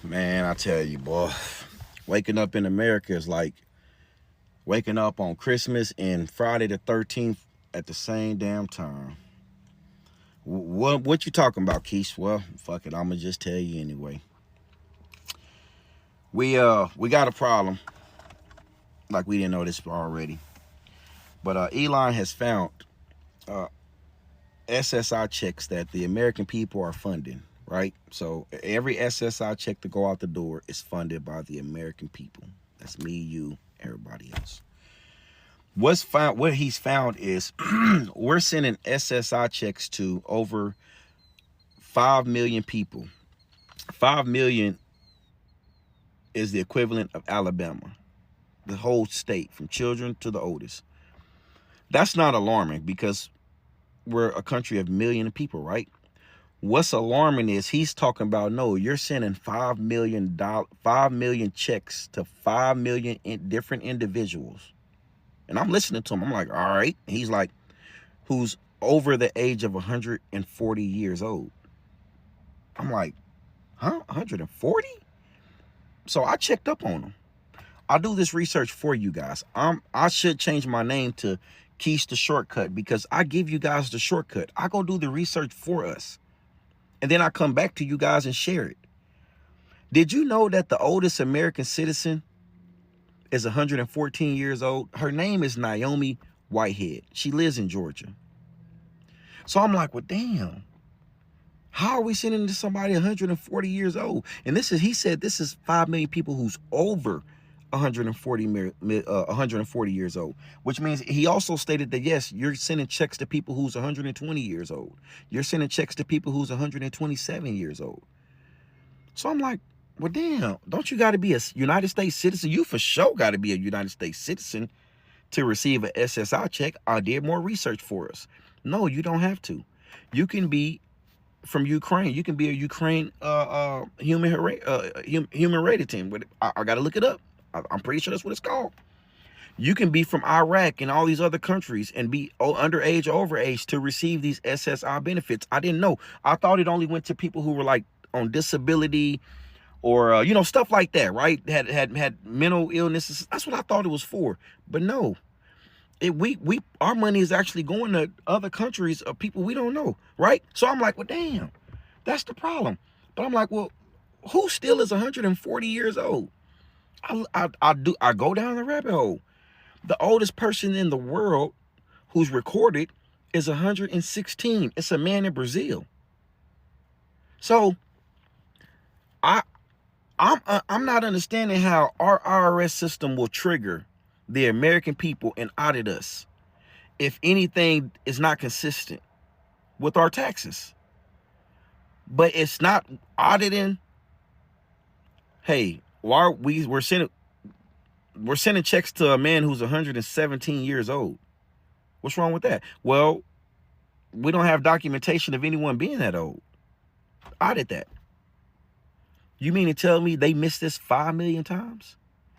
Man, I tell you, boy, waking up in America is like waking up on Christmas and Friday the 13th at the same damn time. What you talking about, Keish? Well, fuck it, I'ma just tell you anyway. We got a problem, like we didn't know this already. But Elon has found uh, SSI checks that the American people are funding, right? So every SSI check to go out the door is funded by the American people. That's me, you, everybody else. What he's found is we're sending SSI checks to over 5 million people. 5 million is the equivalent of Alabama, the whole state, from children to the oldest. That's not alarming because we're a country of million people, right? What's alarming is he's talking about, no, you're sending $5 million checks to 5 million different individuals. And I'm listening to him. I'm like, all right. He's like, who's over the age of 140 years old. I'm like, huh? 140? So I checked up on him. I do this research for you guys. I should change my name to Keish the Shortcut because I give you guys the shortcut. I go do the research for us. And then I come back to you guys and share it. Did you know that the oldest American citizen is 114 years old? Her name is Naomi Whitehead. She lives in Georgia. So I'm like, well, damn. How are we sending to somebody 140 years old? And he said this is 5 million people who's over 140 years old, which means he also stated that, yes, you're sending checks to people who's 120 years old. You're sending checks to people who's 127 years old. So I'm like, well, damn, don't you got to be a United States citizen? You for sure got to be a United States citizen to receive an SSI check. I did more research for us. No, you don't have to. You can be from Ukraine. You can be a Ukraine human rated team. But I got to look it up. I'm pretty sure that's what it's called. You can be from Iraq and all these other countries and be underage or overage to receive these SSI benefits. I didn't know. I thought it only went to people who were like on disability or stuff like that, right? Had mental illnesses. That's what I thought it was for. But no. Our money is actually going to other countries of people we don't know, right? So I'm like, well, damn, that's the problem. But I'm like, well, who still is 140 years old? I go down the rabbit hole. The oldest person in the world who's recorded is 116. It's a man in Brazil. So I'm not understanding how our IRS system will trigger the American people and audit us if anything is not consistent with our taxes. But it's not auditing. Hey, why we're sending checks to a man who's 117 years old? What's wrong with that? Well, we don't have documentation of anyone being that old. Audit that. You mean to tell me they missed this 5 million times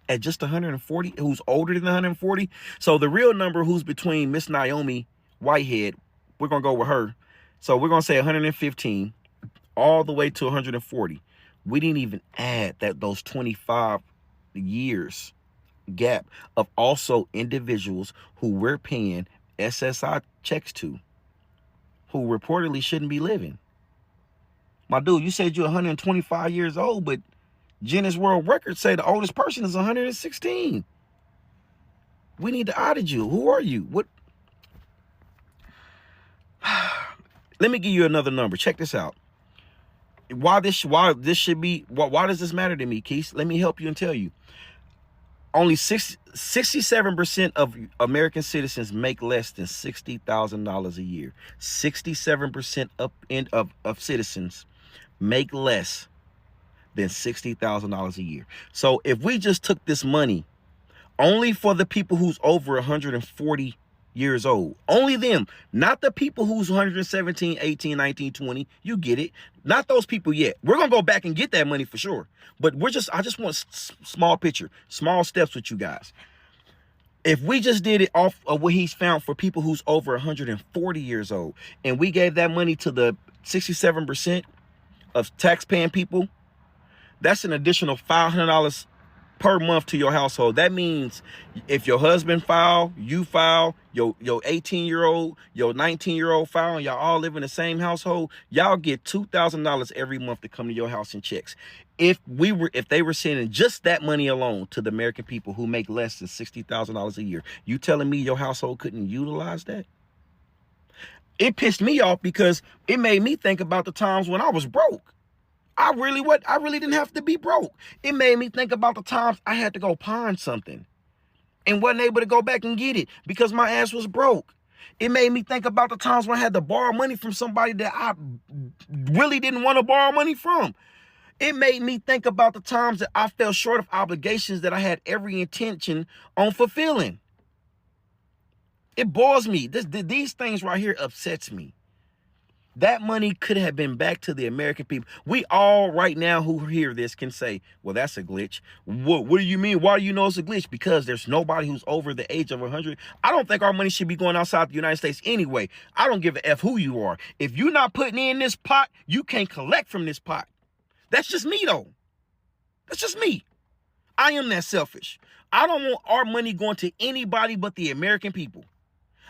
at just 140, who's older than 140? So the real number who's between Miss Naomi Whitehead, we're going to go with her. So we're going to say 115 all the way to 140. We didn't even add those 25 years gap of also individuals who we're paying SSI checks to, who reportedly shouldn't be living. My dude, you said you're 125 years old, but Guinness World Records say the oldest person is 116. We need to audit you. Who are you? What? Let me give you another number. Check this out. Why does this matter to me, Keith? Let me help you and tell you. Only 67% of American citizens make less than $60,000 a year. 67% of citizens make less than $60,000 a year. So if we just took this money only for the people who's over 140 years old, only them, not the people who's 117, 18, 19, 20, you get it. Not those people yet. We're going to go back and get that money for sure. But I just want small picture, small steps with you guys. If we just did it off of what he's found for people who's over 140 years old, and we gave that money to the 67% of tax-paying people, that's an additional $500 per month to your household. That means if your husband file, you file, your 18-year-old, your 19-year-old file, and y'all all live in the same household, y'all get $2,000 every month to come to your house in checks. If they were sending just that money alone to the American people who make less than $60,000 a year, you telling me your household couldn't utilize that? It pissed me off because it made me think about the times when I was broke. I really didn't have to be broke. It made me think about the times I had to go pawn something and wasn't able to go back and get it because my ass was broke. It made me think about the times when I had to borrow money from somebody that I really didn't want to borrow money from. It made me think about the times that I fell short of obligations that I had every intention on fulfilling. It bores me. These things right here upsets me. That money could have been back to the American people. We all right now who hear this can say, well, that's a glitch. What do you mean? Why do you know it's a glitch? Because there's nobody who's over the age of 100. I don't think our money should be going outside the United States anyway. I don't give a F who you are. If you're not putting in this pot, you can't collect from this pot. That's just me, though. That's just me. I am that selfish. I don't want our money going to anybody but the American people.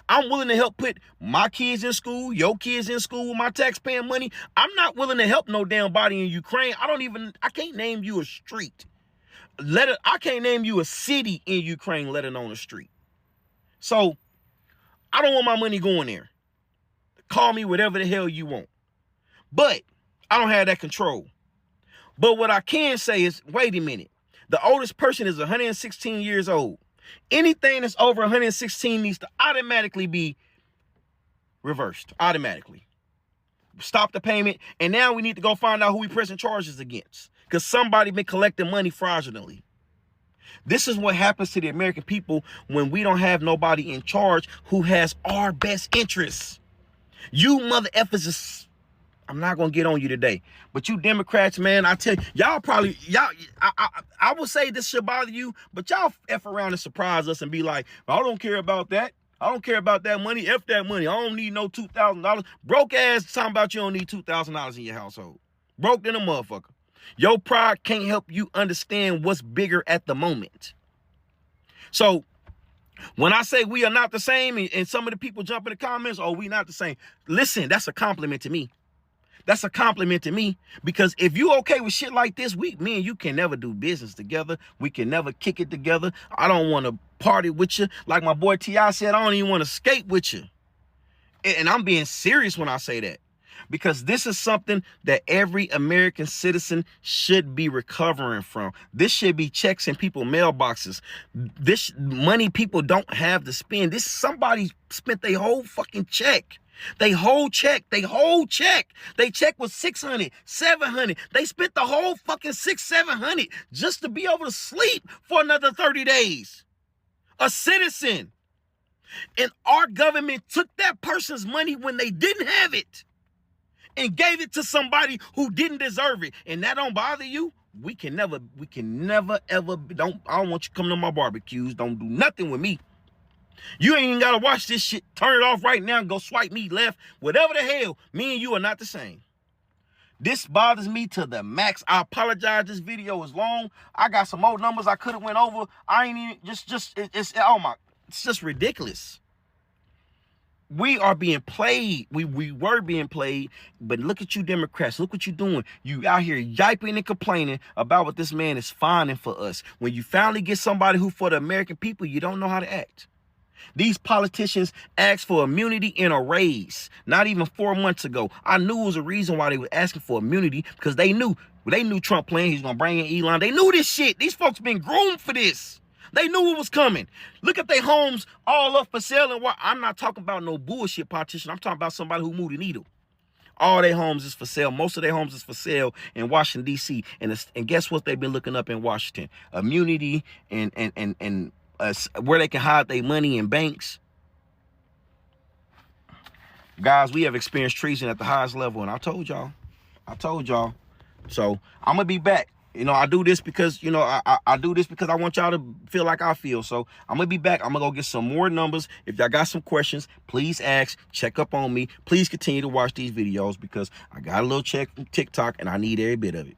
I'm willing to help put my kids in school, your kids in school with my taxpaying money. I'm not willing to help no damn body in Ukraine. I can't name you a street. I can't name you a city in Ukraine, let alone a street. So I don't want my money going there. Call me whatever the hell you want. But I don't have that control. But what I can say is, wait a minute. The oldest person is 116 years old. Anything that's over 116 needs to automatically be reversed. Automatically. Stop the payment. And now we need to go find out who we pressing charges against. Because somebody been collecting money fraudulently. This is what happens to the American people when we don't have nobody in charge who has our best interests. You mother effers is... I'm not going to get on you today. But you Democrats, man, I tell you, I would say this should bother you, but y'all F around and surprise us and be like, I don't care about that. I don't care about that money. F that money. I don't need no $2,000. Broke ass talking about you don't need $2,000 in your household. Broke than a motherfucker. Your pride can't help you understand what's bigger at the moment. So when I say we are not the same, and some of the people jump in the comments, oh, we not the same. Listen, that's a compliment to me. That's a compliment to me, because if you okay with shit like this, me and you can never do business together. We can never kick it together. I don't want to party with you. Like my boy T.I. said, I don't even want to skate with you. And I'm being serious when I say that, because this is something that every American citizen should be recovering from. This should be checks in people's mailboxes. This money people don't have to spend. Somebody spent their whole fucking check. They check was $600, $700. They spent the whole fucking $600, $700 just to be able to sleep for another 30 days. A citizen. And our government took that person's money when they didn't have it and gave it to somebody who didn't deserve it. And that don't bother you? We can never ever, I don't want you coming to my barbecues. Don't do nothing with me. You ain't even got to watch this shit. Turn it off right now and go swipe me left. Whatever the hell, me and you are not the same. This bothers me to the max. I apologize. This video is long. I got some old numbers I could have went over. I ain't even, it's just ridiculous. We are being played. We were being played, but look at you Democrats. Look what you're doing. You out here yiping and complaining about what this man is finding for us. When you finally get somebody who for the American people, you don't know how to act. These politicians asked for immunity in a raise. Not even 4 months ago. I knew it was a reason why they were asking for immunity, because they knew Trump playing. He's going to bring in Elon. They knew this shit. These folks been groomed for this. They knew it was coming. Look at their homes all up for sale. And I'm not talking about no bullshit politician. I'm talking about somebody who moved the needle. All their homes is for sale. Most of their homes is for sale in Washington, D.C. And guess what they've been looking up in Washington? Immunity and where they can hide their money in banks. Guys, we have experienced treason at the highest level, and I told y'all. So I'm gonna be back. I do this because I do this because I want y'all to feel like I feel. So I'm gonna be back. I'm gonna go get some more numbers. If y'all got some questions, please ask. Check up on me. Please continue to watch these videos, because I got a little check from TikTok and I need every bit of it.